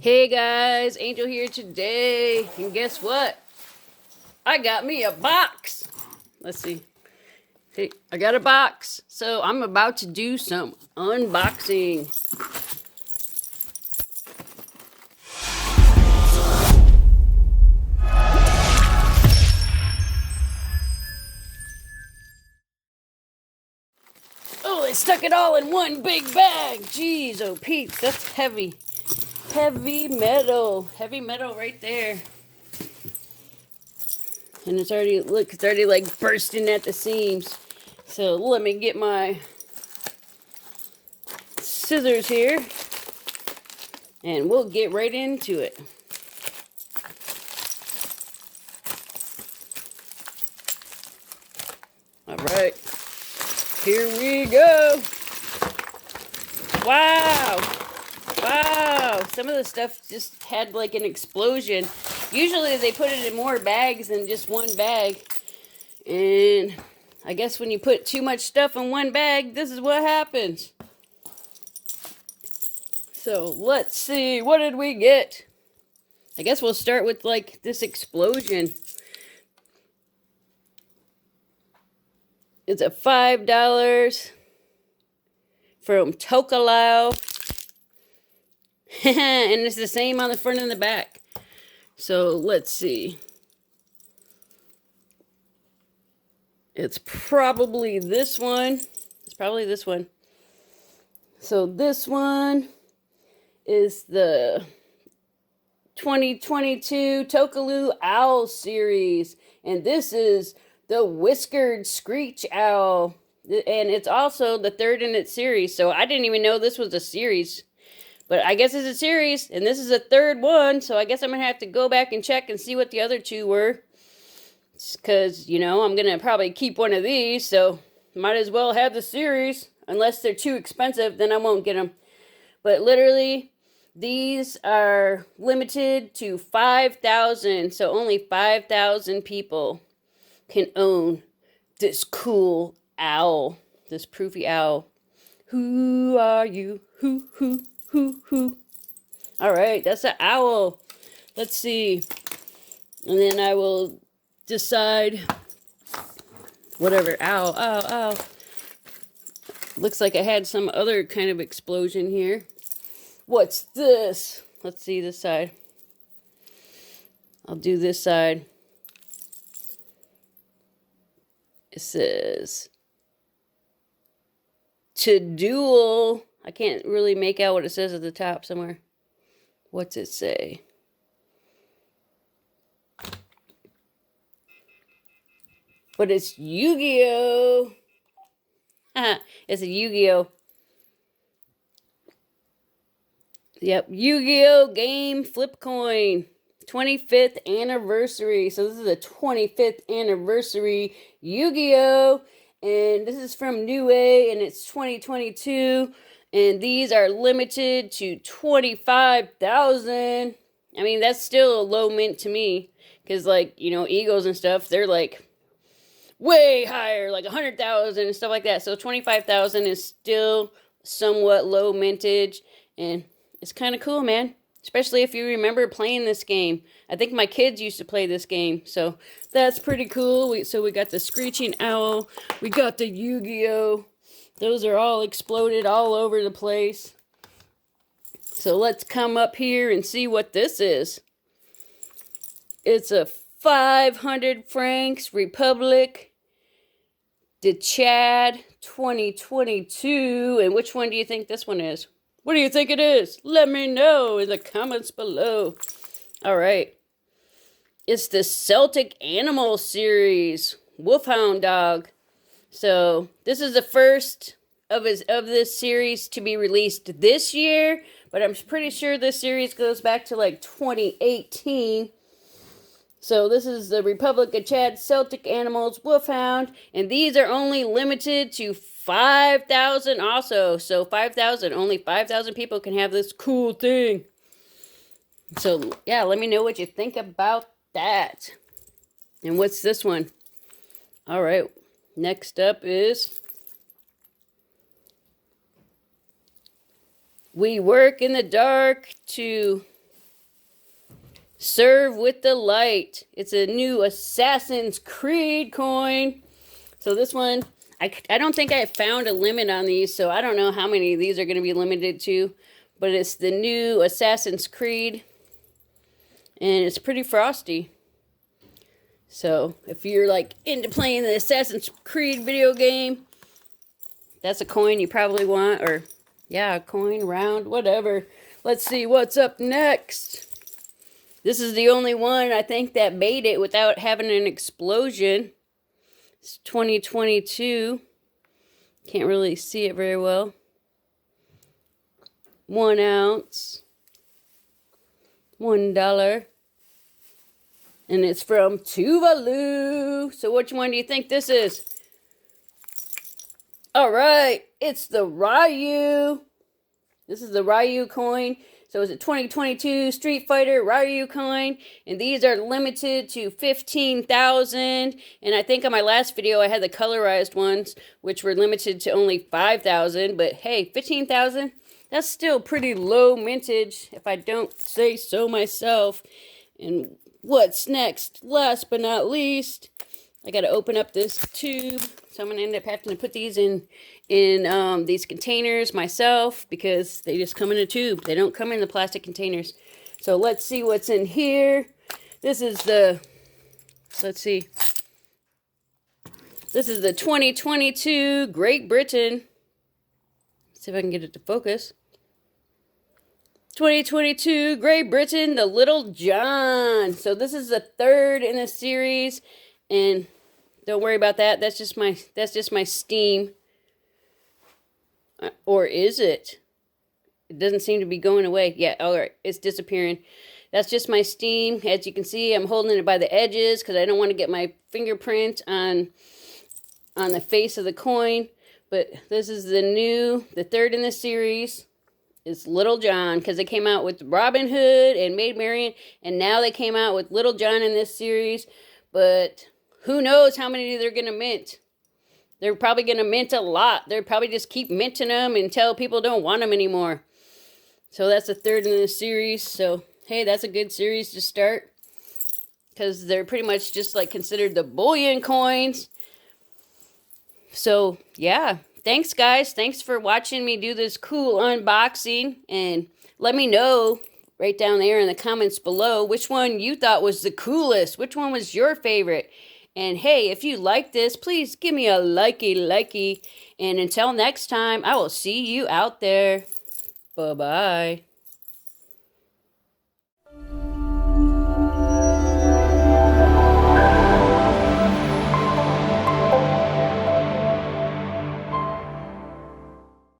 Hey guys, Angel here today, and guess what? I got me a box. Let's see. Hey, I got a box, so I'm about to do some unboxing. Oh, they stuck it all in one big bag. Jeez, oh Pete, that's heavy. Heavy metal right there. And it's already, look, it's already like bursting at the seams. So let me get my scissors here and we'll get right into it. All right, here we go. Wow. Wow, some of the stuff just had like an explosion. Usually they put it in more bags than just one bag. And I guess when you put too much stuff in one bag, this is what happens. So let's see, what did we get? I guess we'll start with like this explosion. It's a $5 from Tokalau. And it's the same on the front and the back. So let's see. It's probably this one. It's probably this one. So this one is the 2022 Tokalu Owl series. And this is the Whiskered Screech Owl. And it's also the third in its series. So I didn't even know this was a series. But I guess it's a series, and this is the third one, so I guess I'm going to have to go back and check and see what the other two were. Because, you know, I'm going to probably keep one of these, so might as well have the series. Unless they're too expensive, then I won't get them. But literally, these are limited to 5,000, so only 5,000 people can own this cool owl, this proofy owl. Who are you? Who? All right, that's an owl. Let's see. And then I will decide whatever. Ow. Looks like I had some other kind of explosion here. What's this? Let's see this side. I'll do this side. It says to duel. I can't really make out what it says at the top somewhere. What's it say? But it's Yu-Gi-Oh! It's a Yu-Gi-Oh! Yep, Yu-Gi-Oh! Game Flip Coin. 25th anniversary. So this is a 25th anniversary Yu-Gi-Oh! And this is from New A, and it's 2022. And these are limited to 25,000. I mean, that's still a low mint to me. Because, like, you know, Eagles and stuff, they're, like, way higher. Like 100,000 and stuff like that. So 25,000 is still somewhat low mintage. And it's kind of cool, man. Especially if you remember playing this game. I think my kids used to play this game. So that's pretty cool. So we got the Screeching Owl. We got the Yu-Gi-Oh! Those are all exploded all over the place. So let's come up here and see what this is. It's a 500 francs Republic de Chad 2022. And which one do you think this one is? What do you think it is? Let me know in the comments below. All right. It's the Celtic Animal series. Wolfhound dog. So this is the first of this series to be released this year, but I'm pretty sure this series goes back to like 2018. So this is the Republic of Chad Celtic Animals Wolfhound, and these are only limited to 5,000 also. So 5,000, only 5,000 people can have this cool thing. So yeah, let me know what you think about that. And what's this one? All right. Next up is We Work in the Dark to Serve with the light. It's a new Assassin's Creed coin. So this one, I don't think I found a limit on these, so I don't know how many of these are going to be limited to. But it's the new Assassin's Creed. And it's pretty frosty. So if you're like into playing the Assassin's Creed video game, that's a coin you probably want. Or yeah, a coin, round, whatever. Let's see what's up next. This is the only one I think that made it without having an explosion. It's 2022. Can't really see it very well. 1 ounce. $1. And it's from Tuvalu. So which one do you think this is? Alright, it's the Ryu. This is the Ryu coin. So it's a 2022 Street Fighter Ryu coin. And these are limited to 15,000. And I think on my last video I had the colorized ones, which were limited to only 5,000. But hey, 15,000? That's still pretty low mintage, if I don't say so myself. And what's next? Last but not least, I got to open up this tube. So I'm going to end up having to put these in these containers myself because they just come in a tube. They don't come in the plastic containers. So let's see what's in here. This is the, let's see. This is the 2022 Great Britain. Let's see if I can get it to focus. 2022 Great Britain, the Little John. So this is the third in the series, and don't worry about that. That's just my Steam. Or is it? It doesn't seem to be going away. Yeah, all right, it's disappearing. That's just my Steam. As you can see, I'm holding it by the edges because I don't want to get my fingerprint on the face of the coin. But this is the third in the series. It's Little John, because they came out with Robin Hood and Maid Marian, and now they came out with Little John in this series. But who knows how many they're going to mint. They're probably going to mint a lot. They'll probably just keep minting them until people don't want them anymore. So that's the third in the series. So, hey, that's a good series to start, because they're pretty much just like considered the bullion coins. So, yeah. Thanks, guys. Thanks for watching me do this cool unboxing. And let me know right down there in the comments below which one you thought was the coolest. Which one was your favorite? And hey, if you like this, please give me a likey. And until next time, I will see you out there. Bye-bye.